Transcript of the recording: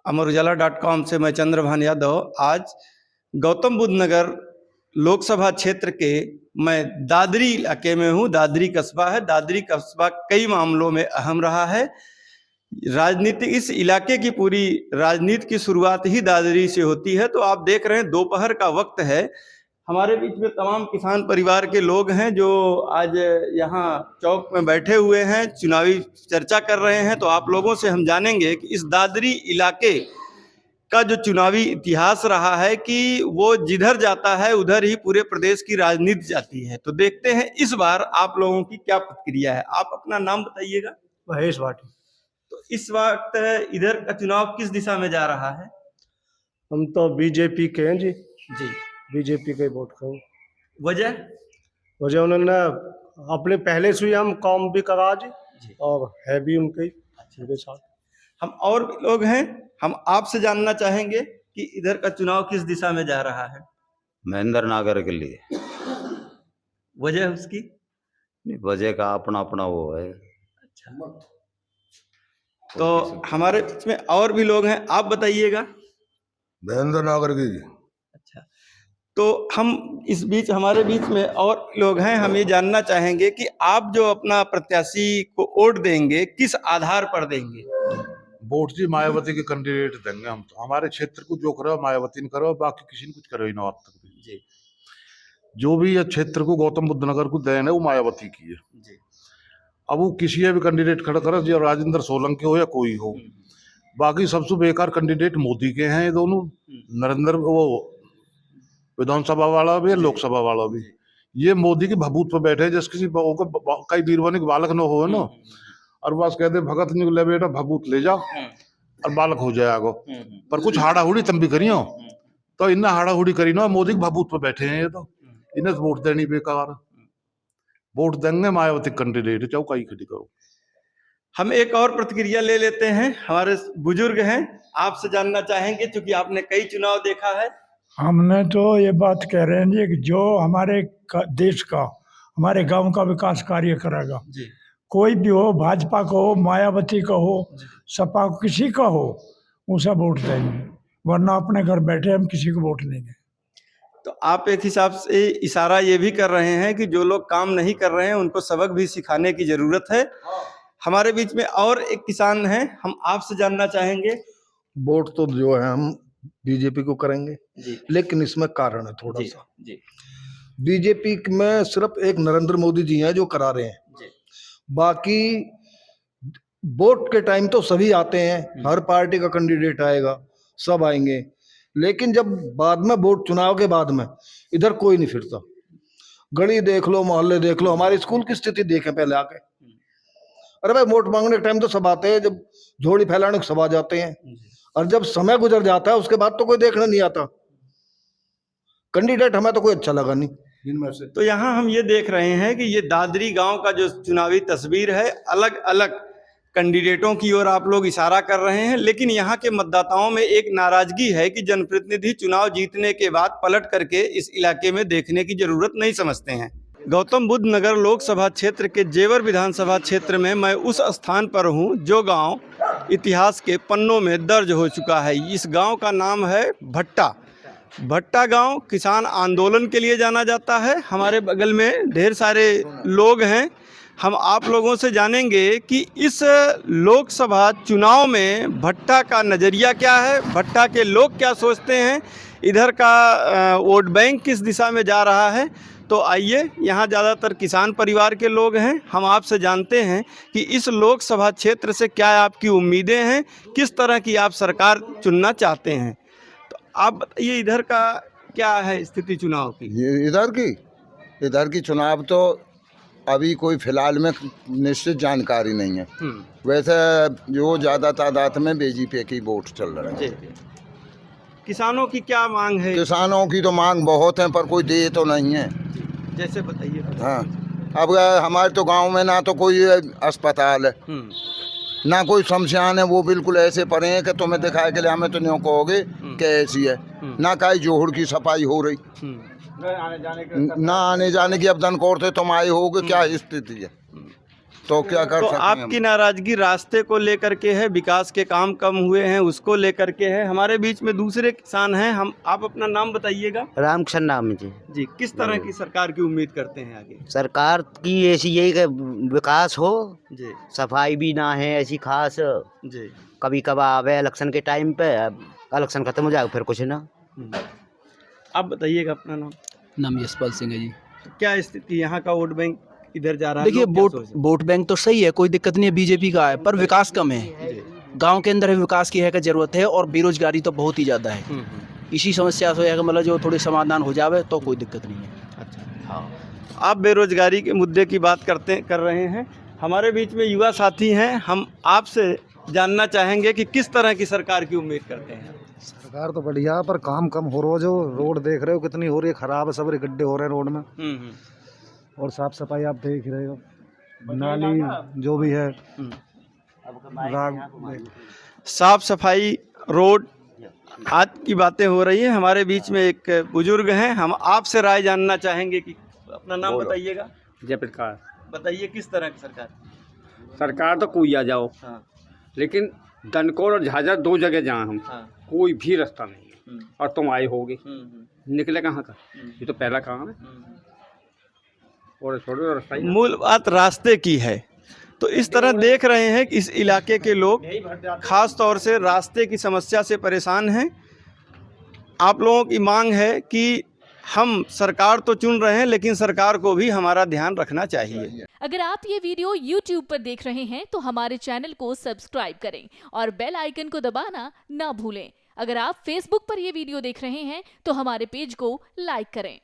अमरउजाला.com से मैं चंद्रभान यादव आज गौतम बुद्ध नगर लोकसभा क्षेत्र के मैं दादरी इलाके में हूँ। दादरी कस्बा है। दादरी कस्बा कई मामलों में अहम रहा है। राजनीति, इस इलाके की पूरी राजनीति की शुरुआत ही दादरी से होती है। तो आप देख रहे हैं दोपहर का वक्त है। हमारे बीच में तमाम किसान परिवार के लोग हैं जो आज यहाँ चौक में बैठे हुए हैं, चुनावी चर्चा कर रहे हैं। तो आप लोगों से हम जानेंगे कि इस दादरी इलाके का जो चुनावी इतिहास रहा है कि वो जिधर जाता है उधर ही पूरे प्रदेश की राजनीति जाती है। तो देखते हैं इस बार आप लोगों की क्या प्रतिक्रिया है। आप अपना नाम बताइएगा। महेश भाटी। तो इस वक्त इधर का चुनाव किस दिशा में जा रहा है? हम तो बीजेपी के हैं जी। जी, बीजेपी के वोट करें। वजह उन्होंने अपने पहले से ही हम काम भी करा जी और है भी उनके साथ। हम और भी लोग हैं, हम आपसे जानना चाहेंगे कि इधर का चुनाव किस दिशा में जा रहा है। महेंद्र नागर के लिए। वजह उसकी वजह का अपना अपना वो है। अच्छा, तो हमारे बीच में और भी लोग हैं, आप बताइएगा। महेंद्र नागर की। अच्छा, तो हम इस बीच हमारे बीच में और लोग हैं, हम ये जानना चाहेंगे कि आप जो अपना प्रत्याशी को वोट देंगे किस आधार पर देंगे? वोट जी मायावती के कैंडिडेट देंगे हम। तो हमारे क्षेत्र को जो करो मायावती ने करो, बाकी किसी ने कुछ करो ही ना आज तक भी जी। जो भी ये क्षेत्र को गौतम बुद्ध नगर को देन है वो मायावती की है जी। अब वो किसी भी कैंडिडेट खड़ा करे, जो राजेंद्र सोलंकी हो या कोई हो, बाकी सबसे बेकार कैंडिडेट मोदी के हैं ये दोनों। नरेंद्र वो विधानसभा वाला भी लोकसभा वाला भी, ये मोदी की भभूत पर बैठे जैसे किसी कई वीरवानी के बालक न हो ना, और बस कहते भगत नहीं ले बेटा भभूत ले जाओ और बालक हो जाएगा। पर कुछ हाड़ाहुड़ी तुम भी करियो, तो इन्हें हाड़ाहुड़ी करी ना, मोदी की भभूत पर बैठे हैं ये, तो इन्हें वोट देनी बेकार। वोट देंगे मायावती कैंडिडेट, चौकाई खड़ी करो। हम एक और प्रतिक्रिया ले लेते हैं। हमारे बुजुर्ग हैं, आपसे जानना चाहेंगे क्योंकि आपने कई चुनाव देखा है। हमने तो ये बात कह रहे हैं जी कि जो हमारे देश का, हमारे गांव का विकास कार्य करेगा जी, कोई भी हो, भाजपा का हो, मायावती का हो, सपा किसी का हो, उसे वोट देंगे, वरना अपने घर बैठे हम किसी को वोट नहीं देंगे। तो आप एक हिसाब से इशारा ये भी कर रहे हैं कि जो लोग काम नहीं कर रहे हैं उनको सबक भी सिखाने की जरूरत है। हमारे बीच में और एक किसान हैं, हम आपसे जानना चाहेंगे। वोट तो जो है हम बीजेपी को करेंगे जी, लेकिन इसमें कारण है थोड़ा सा जी। बीजेपी में सिर्फ एक नरेंद्र मोदी जी हैं जो करा रहे हैं जी। बाकी वोट के टाइम तो सभी आते हैं, हर पार्टी का कैंडिडेट आएगा, सब आएंगे, लेकिन जब बाद में वोट, चुनाव के बाद में इधर कोई नहीं फिरता। गली देख लो, मोहल्ले देख लो, हमारे स्कूल की स्थिति देखें पहले आके। अरे भाई वोट मांगने के टाइम तो सब आते हैं, जब झोली फैलाने को सब आ जाते हैं, और जब समय गुजर जाता है उसके बाद तो कोई देखने नहीं आता। कैंडिडेट हमें तो कोई अच्छा लगा नहीं इनमें से। तो यहाँ हम ये देख रहे हैं कि ये दादरी गांव का जो चुनावी तस्वीर है, अलग अलग कैंडिडेटों की ओर आप लोग इशारा कर रहे हैं, लेकिन यहाँ के मतदाताओं में एक नाराजगी है कि जनप्रतिनिधि चुनाव जीतने के बाद पलट करके इस इलाके में देखने की जरूरत नहीं समझते हैं। गौतम बुद्ध नगर लोकसभा क्षेत्र के जेवर विधानसभा क्षेत्र में मैं उस स्थान पर हूँ जो गांव इतिहास के पन्नों में दर्ज हो चुका है। इस गांव का नाम है भट्टा। भट्टा गांव किसान आंदोलन के लिए जाना जाता है। हमारे बगल में ढेर सारे लोग हैं, हम आप लोगों से जानेंगे कि इस लोकसभा चुनाव में भट्टा का नज़रिया क्या है, भट्टा के लोग क्या सोचते हैं, इधर का वोट बैंक किस दिशा में जा रहा है। तो आइए, यहाँ ज़्यादातर किसान परिवार के लोग हैं, हम आपसे जानते हैं कि इस लोकसभा क्षेत्र से क्या आपकी उम्मीदें हैं, किस तरह की आप सरकार चुनना चाहते हैं। तो आप बताइए इधर का क्या है स्थिति चुनाव की? इधर की चुनाव तो अभी कोई फिलहाल में निश्चित जानकारी नहीं है। वैसे जो ज़्यादा तादाद में बीजेपी की वोट चल रहे हैं। किसानों की क्या मांग है? किसानों की तो मांग बहुत है पर कोई दे तो नहीं है। जैसे बताइए। हाँ, अब हमारे तो गांव में ना तो कोई अस्पताल है, ना कोई शमशान है, वो बिल्कुल ऐसे पड़े हैं कि तुम्हें दिखाए के लिए हमें तो नहीं कहोगे कि ऐसी है। ना कहीं जोहड़ की सफाई हो रही, ना आने जाने की अब दन कोर से तुम आए होगे, क्या स्थिति है। तो क्या कर तो सकते हैं आपकी नाराजगी रास्ते को लेकर के है, विकास के काम कम हुए हैं उसको लेकर के है। हमारे बीच में दूसरे किसान हैं, हम आप अपना नाम बताइएगा। रामकृष्ण नाम है जी। जी, किस तरह की सरकार की उम्मीद करते हैं आगे? सरकार की ऐसी यही कि विकास हो, जी सफाई भी ना है ऐसी खास, जी। कभी कभार आवे इलेक्शन के टाइम पे, अब इलेक्शन खत्म हो जाएगा फिर कुछ ना। आप बताइएगा अपना नाम। नाम यशपाल सिंह है जी। क्या स्थिति यहाँ का वोट बैंक इधर जा रहा है? देखिए लोग क्या वोट सोच रहे हैं? वोट बैंक तो सही है, कोई दिक्कत नहीं है, बीजेपी का है, पर विकास कम है। गांव के अंदर विकास की है का जरूरत है, और बेरोजगारी तो बहुत ही ज़्यादा है। इसी समस्या से है कि मतलब जो थोड़ी समाधान हो जावे तो कोई दिक्कत नहीं है। अच्छा, आप बेरोजगारी के मुद्दे की बात कर रहे हैं। हमारे बीच में युवा साथी हैं, हम आपसे जानना चाहेंगे कि किस तरह की सरकार की उम्मीद करते हैं? सरकार तो बढ़िया, पर काम कम हो रहा, जो रोड देख रहे हो कितनी हो रही है खराब, सब गड्ढे हो रहे हैं रोड में, और साफ सफाई आप देख रहे हो, नाली जो भी है साफ सफाई, रोड, आज की बातें हो रही है। हमारे बीच में एक बुजुर्ग हैं, हम आपसे राय जानना चाहेंगे कि अपना नाम बताइएगा। जयप्रकाश। बताइए किस तरह की सरकार? सरकार तो कोई आ जाओ, लेकिन दनकोर और झाझर दो जगह जहाँ हम कोई भी रास्ता नहीं है, और तुम आए होगे, निकले कहाँ का? ये तो पहला काम है। और छोड़ो रास्ता ही ना। मूल बात रास्ते की है। तो इस तरह देख रहे हैं कि इस इलाके के लोग खास तौर से रास्ते की समस्या से परेशान हैं। आप लोगों की मांग है कि हम सरकार तो चुन रहे हैं, लेकिन सरकार को भी हमारा ध्यान रखना चाहिए। अगर आप ये वीडियो YouTube पर देख रहे हैं तो हमारे चैनल को सब्सक्राइब करें और बेल आइकन को दबाना ना भूलें। अगर आप Facebook पर ये वीडियो देख रहे हैं तो हमारे पेज को लाइक करें।